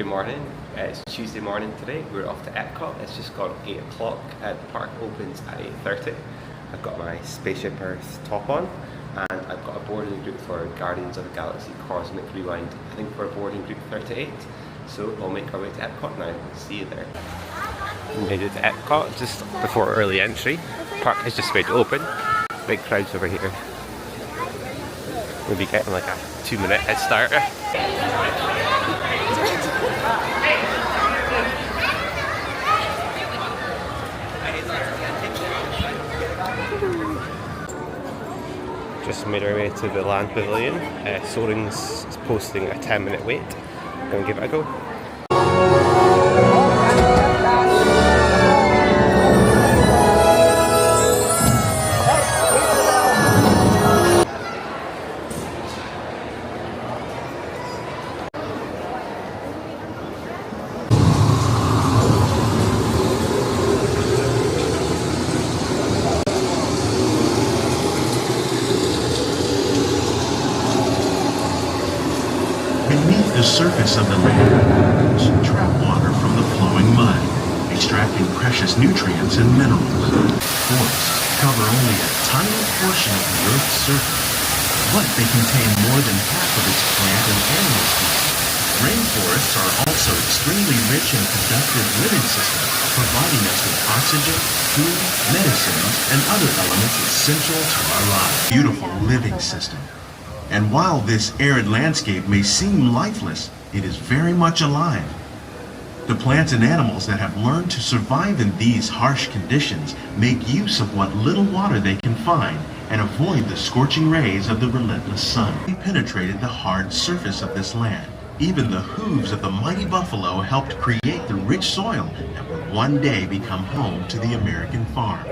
Good morning. It's Tuesday morning today. We're off to Epcot. It's just gone 8 o'clock. The park opens at 8:30. I've got my Spaceship Earth top on, and I've got a boarding group for Guardians of the Galaxy Cosmic Rewind. I think we're boarding group 38. So we'll make our way to Epcot now. See you there. We made it to Epcot just before early entry. The park is just about to open. Big crowds over here. We'll be getting like a 2-minute head start. Just made our way to the Land Pavilion. Soaring's posting a 10-minute wait. Gonna give it a go. Beneath the surface of the land, trap water from the flowing mud, extracting precious nutrients and minerals. Forests cover only a tiny portion of the Earth's surface, but they contain more than half of its plant and animal species. Rainforests are also extremely rich and productive living systems, providing us with oxygen, food, medicines, and other elements essential to our lives. Beautiful living system. And while this arid landscape may seem lifeless, it is very much alive. The plants and animals that have learned to survive in these harsh conditions make use of what little water they can find and avoid the scorching rays of the relentless sun. They penetrated the hard surface of this land. Even the hooves of the mighty buffalo helped create the rich soil that would one day become home to the American farm.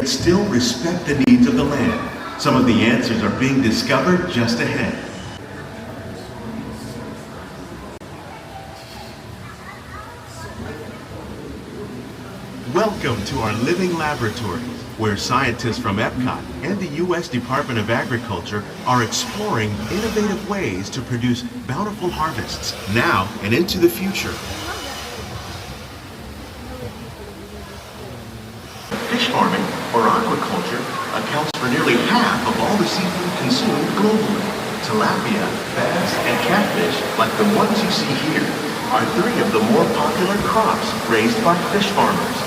Still respect the needs of the land. Some of the answers are being discovered just ahead. Welcome to our living laboratories, where scientists from Epcot and the U.S. Department of Agriculture are exploring innovative ways to produce bountiful harvests now and into the future. Fish farming, or aquaculture, accounts for nearly half of all the seafood consumed globally. Tilapia, bass, and catfish, like the ones you see here, are 3 of the more popular crops raised by fish farmers.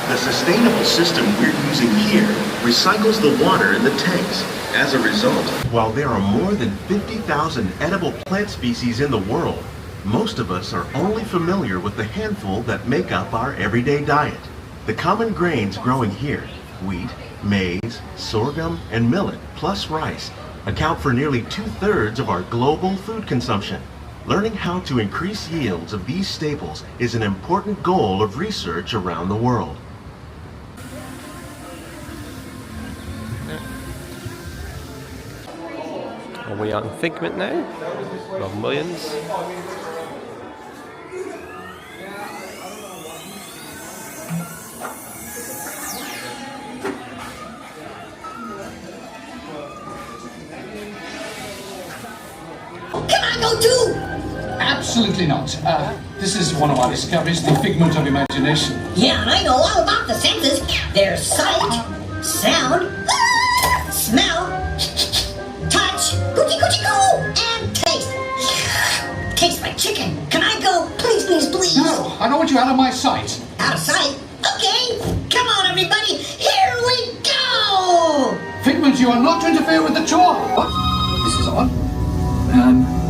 The sustainable system we're using here recycles the water in the tanks. As a result, while there are more than 50,000 edible plant species in the world, most of us are only familiar with the handful that make up our everyday diet. The common grains growing here, wheat, maize, sorghum, and millet, plus rice, account for nearly 2/3 of our global food consumption. Learning how to increase yields of these staples is an important goal of research around the world. Are we on Figment now? Well, millions. Can I go too? Absolutely not. This is one of our discoveries, the figment of imagination. Yeah, and I know all about the senses. There's sight, sound, smell, touch, coochie coochie coo, and taste. Tastes like chicken. Can I go? Please, please, please. No, I don't want you out of my sight. Out of sight? Okay. Come on, everybody. Here we go. Figment, you are not to interfere with the tour. What? This is odd.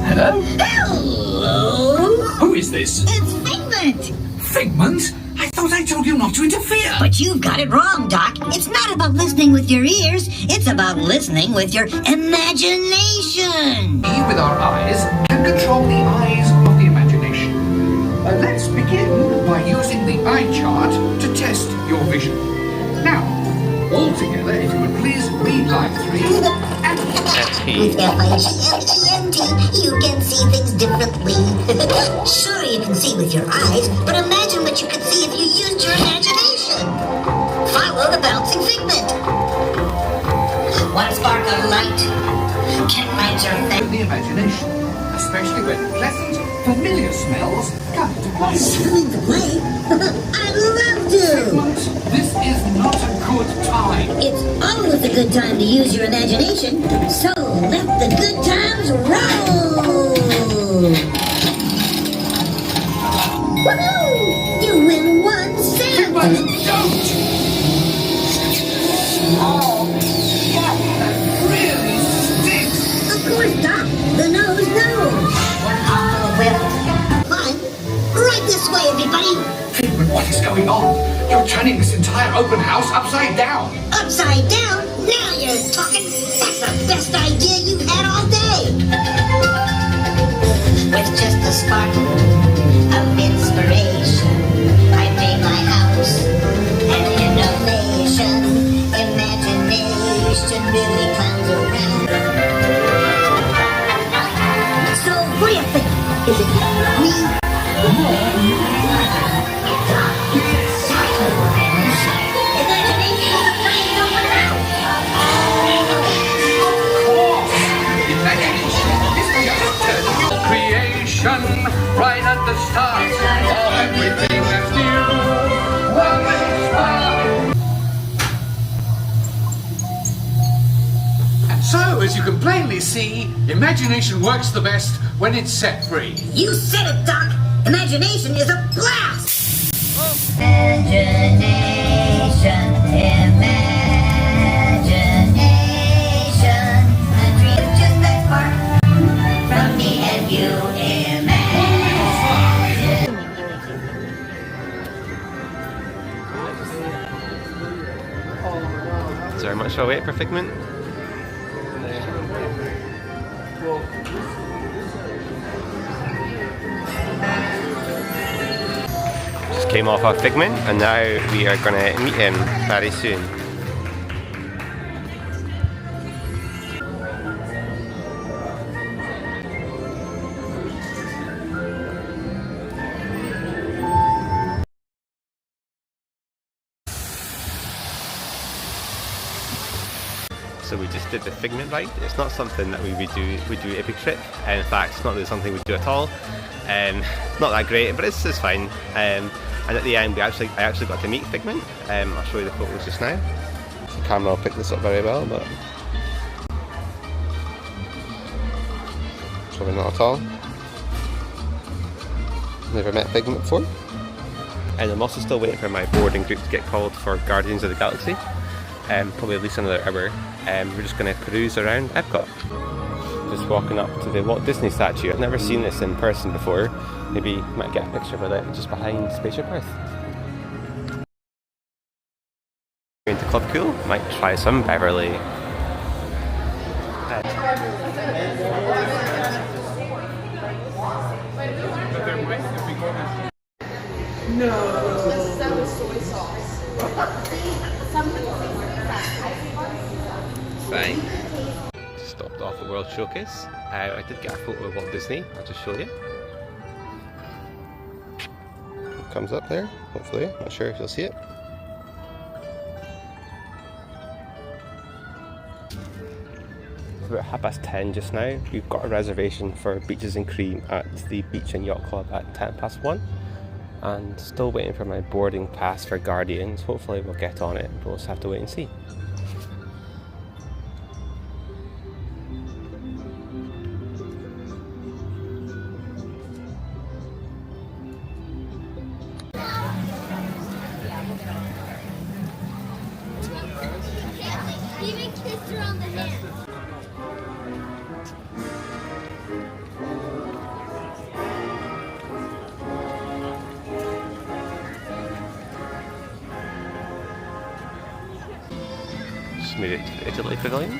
Hello? Hello. Who is this? It's Figment. Figment? I thought I told you not to interfere. But you've got it wrong, Doc. It's not about listening with your ears. It's about listening with your imagination. We, with our eyes, can control the eyes of the imagination. Let's begin by using the eye chart to test your vision. Now, all together, if you would please read line 3. With F-I-G-M-E-N-T, you can see things differently. Sure, you can see with your eyes, but imagine what you could see if you used your imagination. Follow the bouncing figment. One spark of light can light your face. The imagination, especially when pleasant, familiar smells come into play. Coming to play? I'd love to! Figment, this is not a good time. It's always a good time to use your imagination, so let the good times roll! Woohoo! You win 1 cent! Figment, don't! Oh, that really stinks! Of course, Doc. The nose knows. One awful whiff. Fine. Right this way, everybody. Figment, what is going on? You're turning this entire open house upside down. Upside down? Now you're talking. That's the best idea you've had all day. With just a spark of inspiration, I made my house an innovation. Imagination really clowns around. So, what do you think? Is it me? Imagination is a friend open house. Of course! Imagination is just turning your creation right at the start of everything that's new. One little spark. And so, as you can plainly see, imagination works the best when it's set free. You said it, Doc. Imagination is a blast. Imagination, a dream is just that spark from me and you. Imagine. Is there much I'll wait for Figment? Just came off our Figment and now we are going to meet him very soon. So we just did the Figment ride. It's not something that we do every trip. In fact, it's not really something we do at all. Not that great, but it's fine. And at the end, I actually got to meet Figment. I'll show you the photos just now. The camera will pick this up very well, but probably not at all. Never met Figment before. And I'm also still waiting for my boarding group to get called for Guardians of the Galaxy. Probably at least another hour. We're just going to peruse around Epcot. Just walking up to the Walt Disney statue. I've never seen this in person before. Maybe you might get a picture with it just behind Spaceship Earth. Going to Club Cool, might try some Beverly. Let's sell the soy sauce. Fine. Stopped off at World Showcase. I did get a photo of Walt Disney. I'll just show you. It comes up there, hopefully. Not sure if you'll see it. It's about 10:30 just now. We've got a reservation for Beaches and Cream at the Beach and Yacht Club at 1:10 and still waiting for my boarding pass for Guardians. Hopefully we'll get on it, but we'll just have to wait and see. Even kissed her on the hand. Just made it to the Italy Pavilion.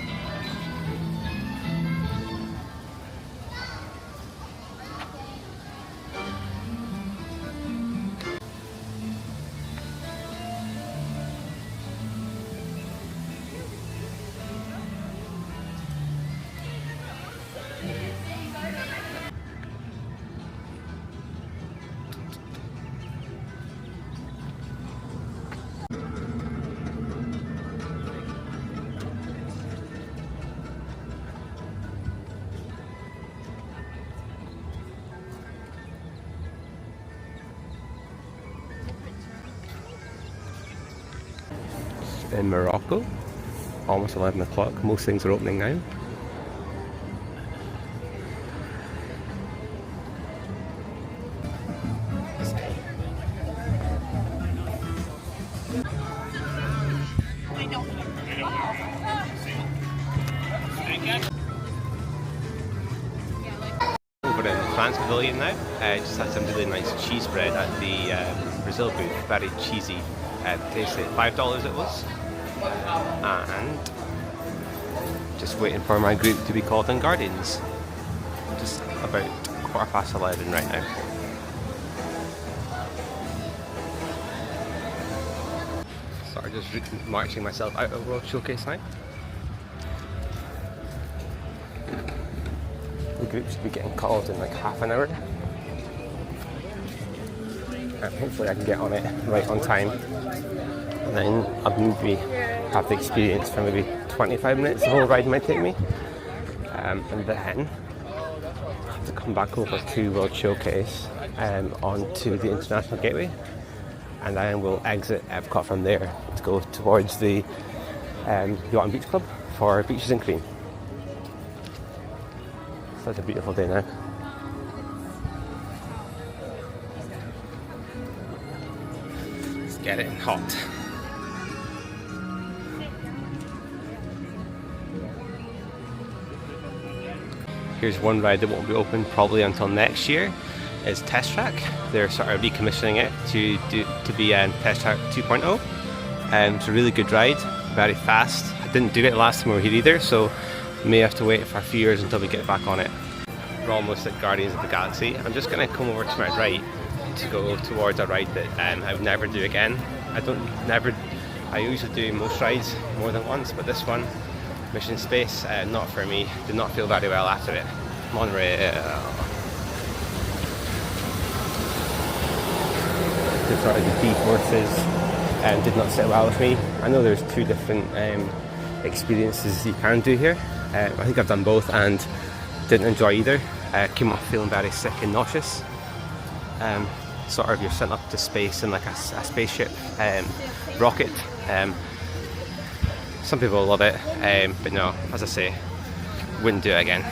in Morocco. Almost 11 o'clock. Most things are opening now. Over in France Pavilion now. Just had some really nice cheese bread at the Brazil booth. Very cheesy. Tasted $5 it was. And just waiting for my group to be called in Guardians. Just about 11:15 right now. So I'm just marching myself out of World Showcase now. The group should be getting called in like half an hour. And hopefully I can get on it right on time. And then I'll maybe have the experience for maybe 25 minutes. The whole ride might take me. And then I have to come back over to World Showcase onto the International Gateway. And then we'll exit Epcot from there to go towards the Yacht and Beach Club for Beaches and Cream. Such a beautiful day now. Let's get it hot. Here's one ride that won't be open probably until next year. Is Test Track. They're sort of recommissioning it to be Test Track 2.0. It's a really good ride, very fast. I didn't do it last time we were here either, so may have to wait for a few years until we get back on it. We're almost at Guardians of the Galaxy. I'm just going to come over to my right to go towards a ride that I would never do again. I usually do most rides more than once, but this one, Mission Space, not for me. Did not feel very well after it. Monorail. The sort of the deep horses did not sit well with me. I know there's two different experiences you can do here. I think I've done both and didn't enjoy either. Came off feeling very sick and nauseous. Sort of you're sent up to space in like a spaceship rocket. Some people love it, but no, as I say, wouldn't do it again.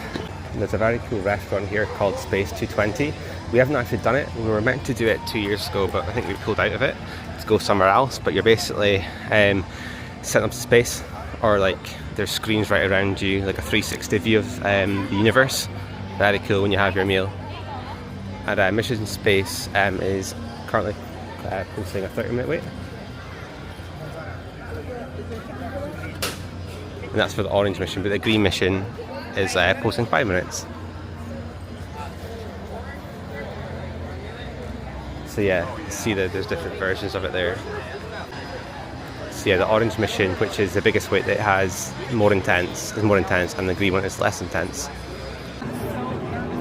There's a very cool restaurant here called Space 220. We haven't actually done it. We were meant to do it 2 years ago, but I think we pulled out of it to go somewhere else. But you're basically sent up to space, or like there's screens right around you, like a 360 view of the universe. Very cool when you have your meal. And Mission Space is currently posting a 30-minute wait. And that's for the orange mission, but the green mission is posting 5 minutes. So yeah, see that there's different versions of it there. So yeah, the orange mission, which is the biggest wait that it has, is more intense, and the green one is less intense.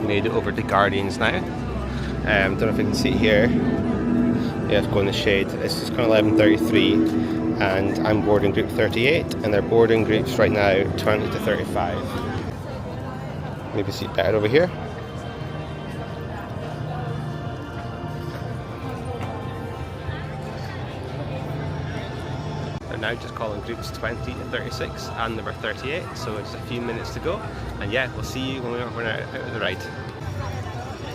Made it over to Guardians now. Don't know if you can see it here. Yeah, it's going in the shade. It's just kind of 11:33, and I'm boarding group 38, and their boarding groups right now 20 to 35. Maybe see it better over here. They're now just calling groups 20 to 36 and number 38, so it's a few minutes to go. And yeah, we'll see you when we're out of the ride.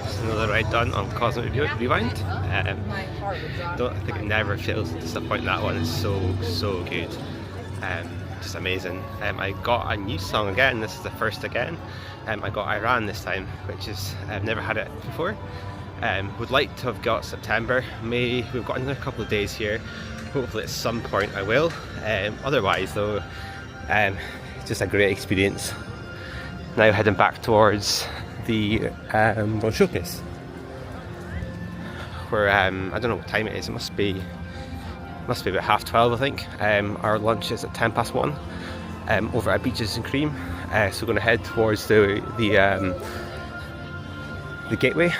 Just another ride done on Cosmic Rewind. I think it never fails to disappoint. That one is so good. Just amazing. I got a new song again. This is the first again. I got Iran this time, which is I've never had it before. Would like to have got September. We've got another couple of days here. Hopefully at some point I will. Otherwise though, just a great experience. Now heading back towards the World Showcase, where I don't know what time it is. It must be about 12:30, I think. Our lunch is at 1:10 over at Beaches and Cream. So we're going to head towards the gateway,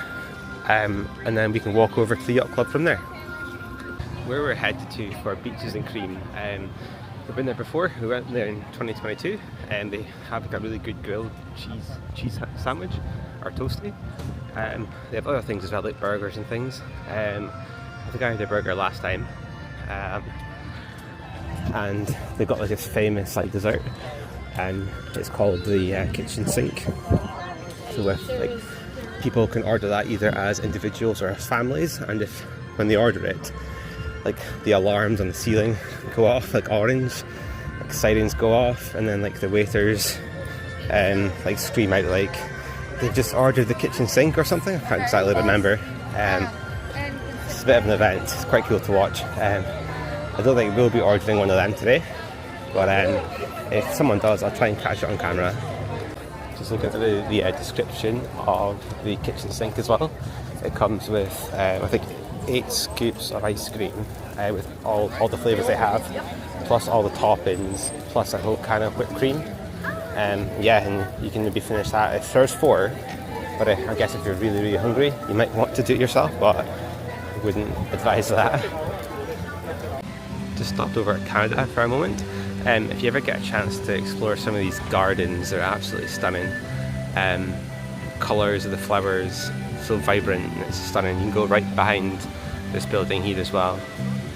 and then we can walk over to the yacht club from there. Where we're headed to for Beaches and Cream, we've been there before. We went there in 2022, and they have like a really good grilled cheese sandwich, or toasty. They have other things as well, like burgers and things. I think I had a burger last time. and they've got like this famous like dessert, and it's called the kitchen sink. So with like people can order that either as individuals or as families, and if when they order it, like the alarms on the ceiling go off like orange, like sirens go off, and then like the waiters like scream out like they've just ordered the kitchen sink or something. I can't exactly remember. It's a bit of an event. It's quite cool to watch. I don't think we'll be ordering one of them today, but if someone does, I'll try and catch it on camera. Just look at the description of the kitchen sink as well. It comes with I think 8 scoops of ice cream with all the flavours they have, plus all the toppings, plus a whole can of whipped cream. Yeah, and you can maybe finish that if there's 4, but I guess if you're really, really hungry, you might want to do it yourself, but I wouldn't advise that. Just stopped over at Canada for a moment. If you ever get a chance to explore some of these gardens, they're absolutely stunning. Colours of the flowers, so vibrant, it's stunning. You can go right behind this building here as well.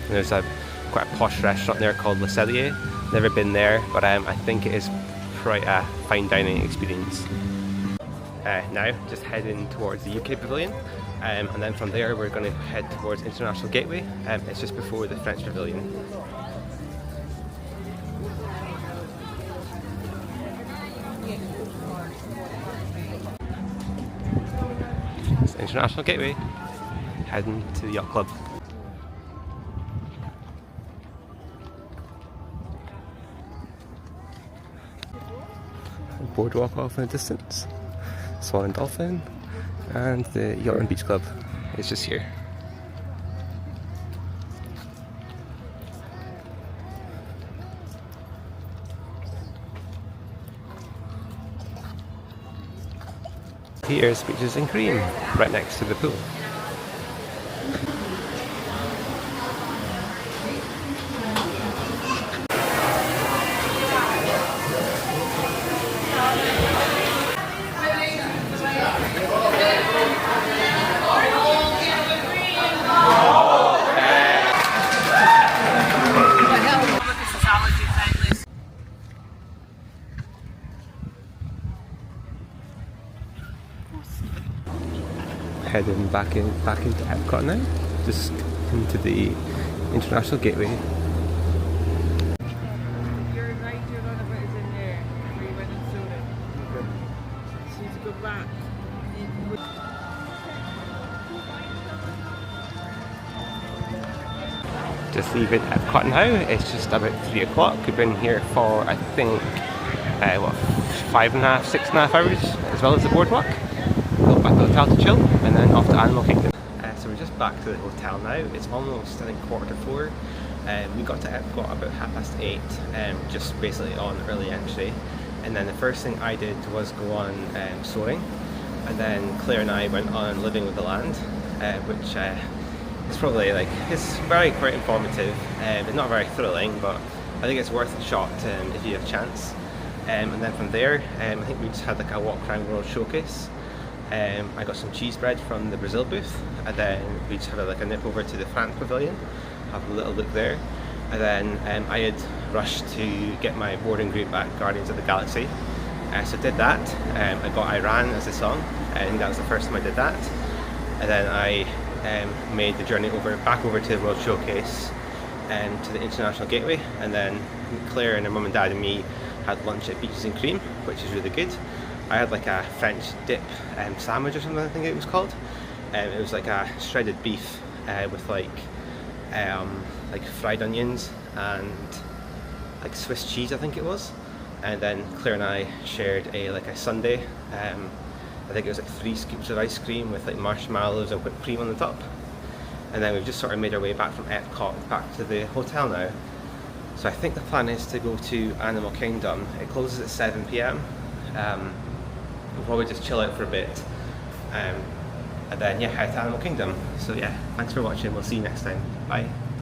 And there's quite a posh restaurant there called Le Cellier. Never been there, but I think it is quite a fine dining experience. Now, just heading towards the UK Pavilion, and then from there we're going to head towards International Gateway. It's just before the French Pavilion. It's International Gateway, heading to the Yacht Club. Boardwalk off in the distance, Swan and Dolphin, and the Yacht and Beach Club is just here. Here's Beaches and Cream, right next to the pool. Heading back into Epcot now, just into the International Gateway. Your right, your runabout is in there, where you went and sold it. So you need to go back. Just leaving Epcot now. It's just about 3 o'clock. We've been here for I think 5.5, 6.5 hours, as well as the boardwalk. Go back to the hotel to chill, and then off to Animal Kingdom. So we're just back to the hotel now. It's almost, I think, 4:45. We got to Epcot about 8:30, just basically on early entry. And then the first thing I did was go on soaring, and then Claire and I went on Living with the Land, which is probably like, it's very quite informative. It's not very thrilling, but I think it's worth a shot if you have a chance. And then from there, I think we just had like a walk around World Showcase. I got some cheese bread from the Brazil booth, and then we just had like a nip over to the France Pavilion, have a little look there, and then I had rushed to get my boarding group at Guardians of the Galaxy, so did that. I got Iran as a song, and that was the first time I did that, and then I made the journey back over to the World Showcase and to the International Gateway, and then Claire and her mum and dad and me had lunch at Beaches and Cream, which is really good. I had like a French dip sandwich or something, I think it was called. It was like a shredded beef with like fried onions and like Swiss cheese, I think it was. And then Claire and I shared a sundae. I think it was like 3 scoops of ice cream with like marshmallows and whipped cream on the top. And then we've just sort of made our way back from Epcot back to the hotel now. So I think the plan is to go to Animal Kingdom. It closes at 7 PM. We'll probably just chill out for a bit, and then yeah, head to Animal Kingdom. So yeah, thanks for watching. We'll see you next time. Bye.